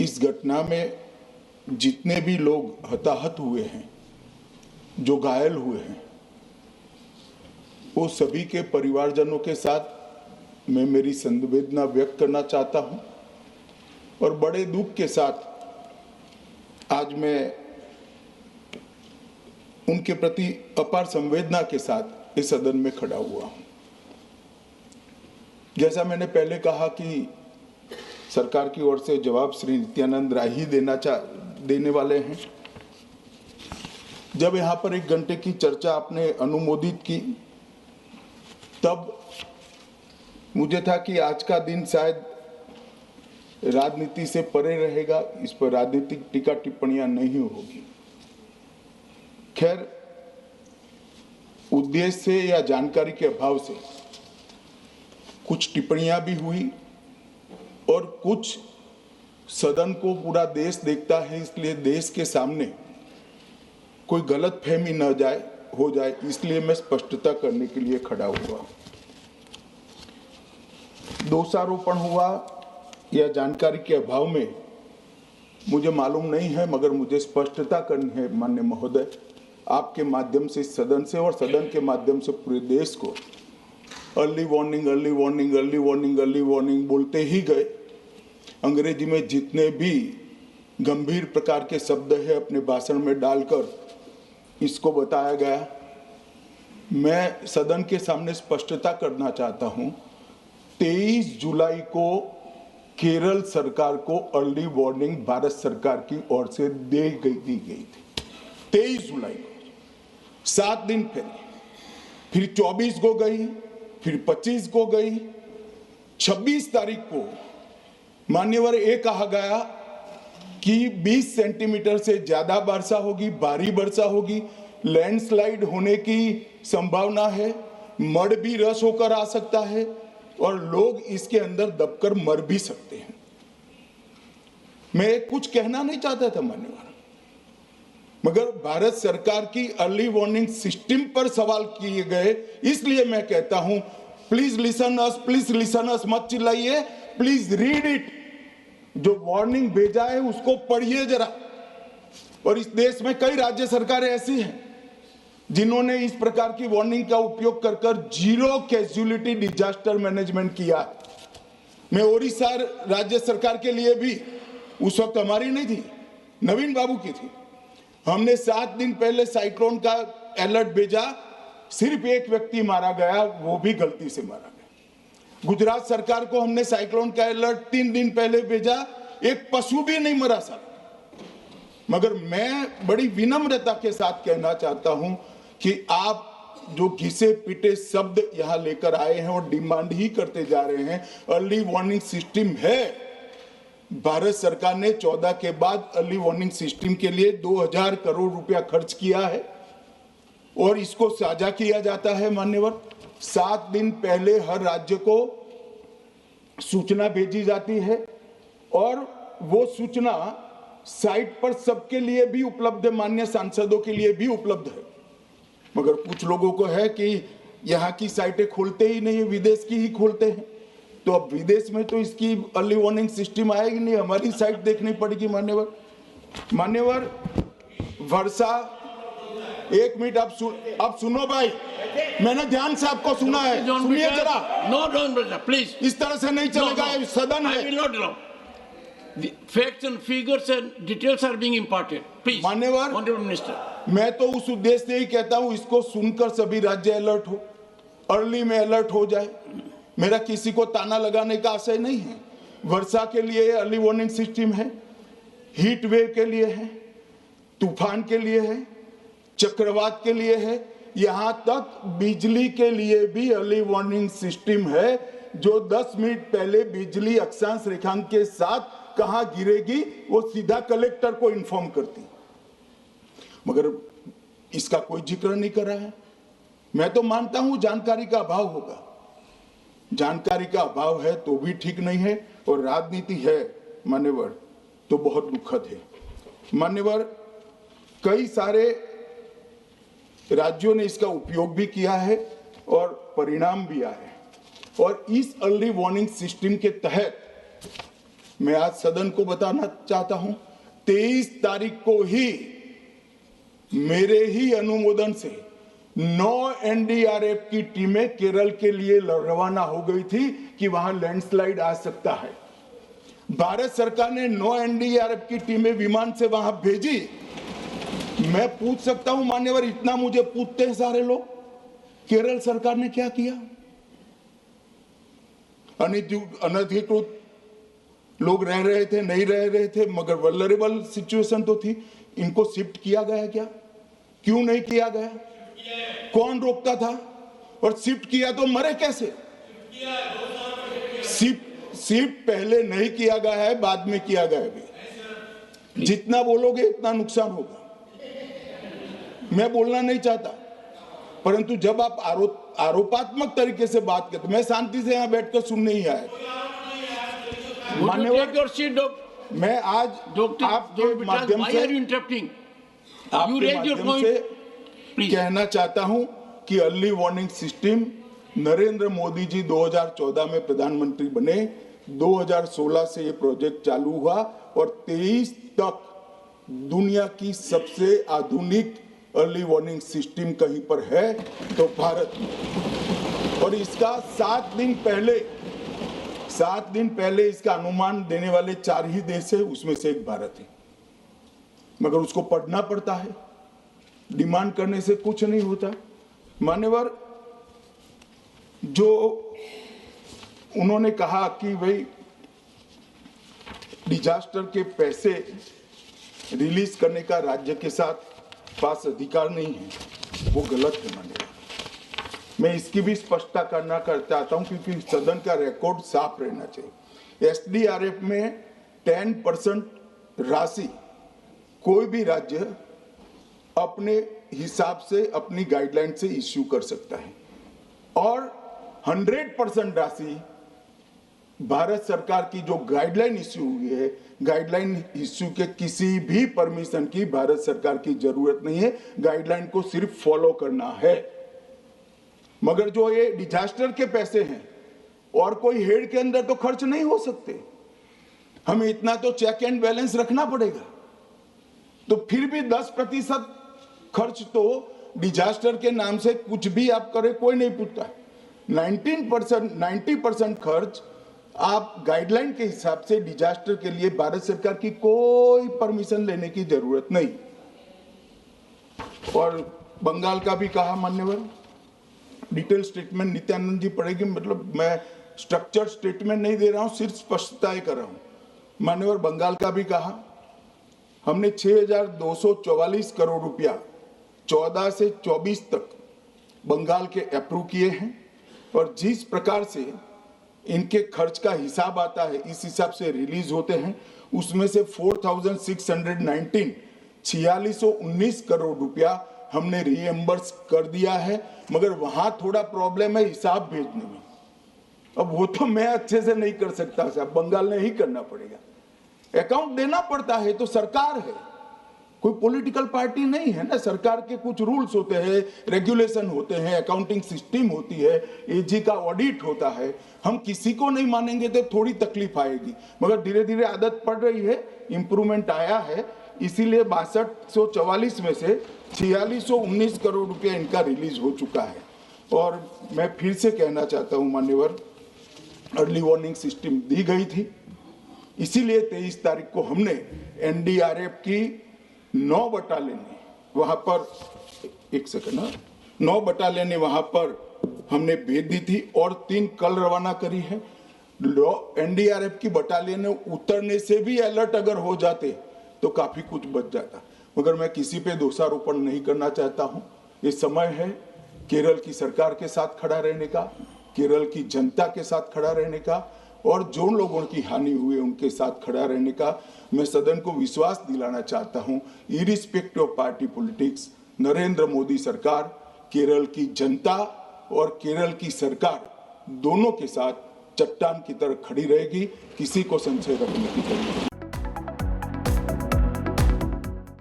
इस घटना में जितने भी लोग हताहत हुए हैं, जो घायल हुए हैं, वो सभी के परिवारजनों के साथ मैं मेरी संवेदना व्यक्त करना चाहता हूं और बड़े दुख के साथ आज मैं उनके प्रति अपार संवेदना के साथ इस सदन में खड़ा हुआ हूं। जैसा मैंने पहले कहा कि सरकार की ओर से जवाब श्री नित्यानंद राय ही देने वाले हैं। जब यहाँ पर 1 घंटे की चर्चा आपने अनुमोदित की, तब मुझे था कि आज का दिन शायद राजनीति से परे रहेगा, इस पर राजनीतिक टीका टिप्पणियां नहीं होगी। खैर, उद्देश्य से या जानकारी के अभाव से कुछ टिप्पणियां भी हुई और कुछ सदन को पूरा देश देखता है, इसलिए देश के सामने कोई गलतफहमी न हो जाए, इसलिए मैं स्पष्टता करने के लिए खड़ा हुआ। दोषारोपण हुआ या जानकारी के अभाव में मुझे मालूम नहीं है, मगर मुझे स्पष्टता करनी है माननीय महोदय, आपके माध्यम से सदन से और सदन के माध्यम से पूरे देश को। Early warning early warning early warning early warning बोलते ही गए। अंग्रेजी में जितने भी गंभीर प्रकार के शब्द है अपने भाषण में डालकर इसको बताया गया। मैं सदन के सामने स्पष्टता करना चाहता हूं, 23 जुलाई को केरल सरकार को अर्ली वार्निंग भारत सरकार की ओर से दी गई थी। 23 जुलाई को, 7 दिन पहले, फिर 24 को गई, फिर 25 को गई, 26 तारीख को मान्यवर ये कहा गया कि 20 सेंटीमीटर से ज्यादा वर्षा होगी, भारी वर्षा होगी, लैंडस्लाइड होने की संभावना है, मड भी रस होकर आ सकता है और लोग इसके अंदर दबकर मर भी सकते हैं। मैं कुछ कहना नहीं चाहता था मान्यवर, मगर भारत सरकार की अर्ली वार्निंग सिस्टम पर सवाल किए गए, इसलिए मैं कहता हूं प्लीज लिसन अस, मत चिल्लाइए, प्लीज रीड इट। जो वार्निंग भेजा है उसको पढ़िए जरा। और इस देश में कई राज्य सरकारें ऐसी हैं जिन्होंने इस प्रकार की वार्निंग का उपयोग कर जीरो कैजुअलिटी डिजास्टर मैनेजमेंट किया। मैं ओडिशा राज्य सरकार के लिए भी, उस वक्त हमारी नहीं थी, नवीन बाबू की थी, हमने 7 दिन पहले साइक्लोन का अलर्ट भेजा, सिर्फ एक व्यक्ति मारा गया, वो भी गलती से मारा गया। गुजरात सरकार को हमने साइक्लोन का अलर्ट 3 दिन पहले भेजा, एक पशु भी नहीं मरा साहब। मगर मैं बड़ी विनम्रता के साथ कहना चाहता हूं कि आप जो घिसे पिटे शब्द यहां लेकर आए हैं और डिमांड ही करते जा रहे हैं, अर्ली वार्निंग सिस्टम है। भारत सरकार ने 14 के बाद अर्ली वार्निंग सिस्टम के लिए 2000 करोड़ रुपया खर्च किया है और इसको साझा किया जाता है मान्यवर। 7 दिन पहले हर राज्य को सूचना भेजी जाती है और वो सूचना साइट पर सबके लिए भी उपलब्ध है, मान्य सांसदों के लिए भी उपलब्ध है। मगर कुछ लोगों को है कि यहाँ की साइटें खोलते ही नहीं, विदेश की ही खोलते हैं, तो अब विदेश में तो इसकी अर्ली वार्निंग सिस्टम आएगी नहीं, हमारी साइट देखनी पड़ेगी मान्यवर। वर्षा, 1 मिनट आप सुनो भाई, मैंने ध्यान से आपको सुना है, सुनिए जरा। No, please. इस तरह से नहीं चलेगा, सदन है। I will not allow. The facts and figures and details are being imparted. Please. मान्यवर, Honorable Minister. मैं तो उस उद्देश्य से ही कहता हूं इसको सुनकर सभी राज्य अलर्ट हो, अर्ली में अलर्ट हो जाए। मेरा किसी को ताना लगाने का आशय नहीं है। वर्षा के लिए अर्ली वार्निंग सिस्टम है, हीट वेव के लिए है, तूफान के लिए है, चक्रवात के लिए है, यहां तक बिजली के लिए भी अर्ली वार्निंग सिस्टम है, जो 10 मिनट पहले बिजली अक्षांश रेखांक के साथ कहां गिरेगी वो सीधा कलेक्टर को इन्फॉर्म करती, मगर इसका कोई जिक्र नहीं कर रहा है। मैं तो मानता हूं जानकारी का अभाव होगा, जानकारी का अभाव है तो भी ठीक नहीं है, और राजनीति है मान्यवर तो बहुत दुखद है मान्यवर। कई सारे राज्यों ने इसका उपयोग भी किया है और परिणाम भी आए, और इस अर्ली वार्निंग सिस्टम के तहत मैं आज सदन को बताना चाहता हूं, 23 तारीख को ही मेरे ही अनुमोदन से 9 एनडीआरएफ की टीमें केरल के लिए रवाना हो गई थी कि वहां लैंडस्लाइड आ सकता है। भारत सरकार ने 9 एनडीआरएफ की टीमें विमान से वहां भेजी। मैं पूछ सकता हूं मान्यवर, इतना मुझे पूछते हैं सारे लोग, केरल सरकार ने क्या किया? अनधिकृत लोग रह रहे थे, नहीं रह रहे थे, मगर वल्नरेबल सिचुएशन तो थी। इनको शिफ्ट किया गया क्या? क्यों नहीं किया गया? कौन रोकता था? और शिफ्ट किया तो मरे कैसे? शिफ्ट पहले नहीं किया गया है, बाद में किया गया है। जितना बोलोगे इतना नुकसान होगा। मैं बोलना नहीं चाहता, परंतु जब आप आरोपात्मक तरीके से बात करते, मैं शांति से यहां बैठकर सुनने ही आया। मान्यवर, मैं आज आपके माध्यम से कहना चाहता हूं कि early warning system Narendra Modi ji 2014 में प्रधानमंत्री बने, 2016 से ये प्रोजेक्ट चालू हुआ और 23 तक दुनिया की सबसे आधुनिक अर्ली वार्निंग सिस्टम कहीं पर है तो भारत में। और इसका 7 दिन पहले इसका अनुमान देने वाले 4 ही देश है, उसमें से एक भारत है। मगर उसको पढ़ना पड़ता है, डिमांड करने से कुछ नहीं होता। मान्यवर, जो उन्होंने कहा कि भाई डिजास्टर के पैसे रिलीज करने का राज्य के साथ पास अधिकार नहीं है, वो गलत है। मान्यवर, मैं इसकी भी स्पष्टता करना चाहता हूं क्योंकि सदन का रिकॉर्ड साफ रहना चाहिए। एसडीआरएफ में 10% राशि कोई भी राज्य अपने हिसाब से अपनी गाइडलाइन से इश्यू कर सकता है और 100% राशि भारत सरकार की जो गाइडलाइन इश्यू हुई है, गाइडलाइन इश्यू के किसी भी परमिशन की भारत सरकार की जरूरत नहीं है, गाइडलाइन को सिर्फ फॉलो करना है। मगर जो ये डिजास्टर के पैसे हैं और कोई हेड के अंदर तो खर्च नहीं हो सकते, हमें इतना तो चेक एंड बैलेंस रखना पड़ेगा। तो फिर भी 10% खर्च तो डिजास्टर के नाम से कुछ भी आप करें कोई नहीं पूछता। 90% खर्च आप गाइडलाइन के हिसाब से डिजास्टर के लिए भारत सरकार की कोई परमिशन लेने की जरूरत नहीं। और बंगाल का भी कहा मान्यवर, डिटेल स्टेटमेंट नित्यानंद जी पढ़ेगी, मतलब मैं स्ट्रक्चर्ड स्टेटमेंट नहीं दे रहा हूं, सिर्फ स्पष्टताएं कर रहा हूं। मान्यवर, बंगाल का भी कहा, हमने 6,244 करोड़ रुपया 14 से 24 तक बंगाल के अप्रूव किए हैं और जिस प्रकार से इनके खर्च का हिसाब आता है इस हिसाब से रिलीज होते हैं। उसमें से 4,619 4619 करोड़ रुपया हमने रीएम्बर्स कर दिया है, मगर वहां थोड़ा प्रॉब्लम है हिसाब भेजने में। अब वो तो मैं अच्छे से नहीं कर सकता साहब, बंगाल ने ही करना पड़ेगा। अकाउंट देना पड़ता है तो सरकार है, कोई पॉलिटिकल पार्टी नहीं है ना। सरकार के कुछ रूल्स होते हैं, रेगुलेशन होते हैं, अकाउंटिंग सिस्टम होती है, एजी का ऑडिट होता है। हम किसी को नहीं मानेंगे तो थोड़ी तकलीफ आएगी, मगर धीरे धीरे आदत पड़ रही है, इंप्रूवमेंट आया है। इसीलिए 6244 में से 4619 करोड़ रुपया इनका रिलीज हो चुका है। और मैं फिर से कहना चाहता हूं मान्यवर, अर्ली वार्निंग सिस्टम दी गई थी, इसीलिए 23 तारीख को हमने एनडीआरएफ की 9 बटालियन वहां पर 9 बटालियन वहां पर हमने भेज दी थी और 3 कल रवाना करी है। एनडीआरएफ की बटालियन उतरने से भी अलर्ट अगर हो जाते तो काफी कुछ बच जाता, मगर मैं किसी पे दोषारोपण नहीं करना चाहता हूं। ये समय है केरल की सरकार के साथ खड़ा रहने का, केरल की जनता के साथ खड़ा रहने का और जो लोगों की हानि हुई है उनके साथ खड़ा रहने का। मैं सदन को विश्वास दिलाना चाहता हूं, irrespective of party politics, Narendra Modi सरकार केरल की जनता और केरल की सरकार दोनों के साथ चट्टान की तरह खड़ी रहेगी, किसी को संशय रखने की जरूरत नहीं।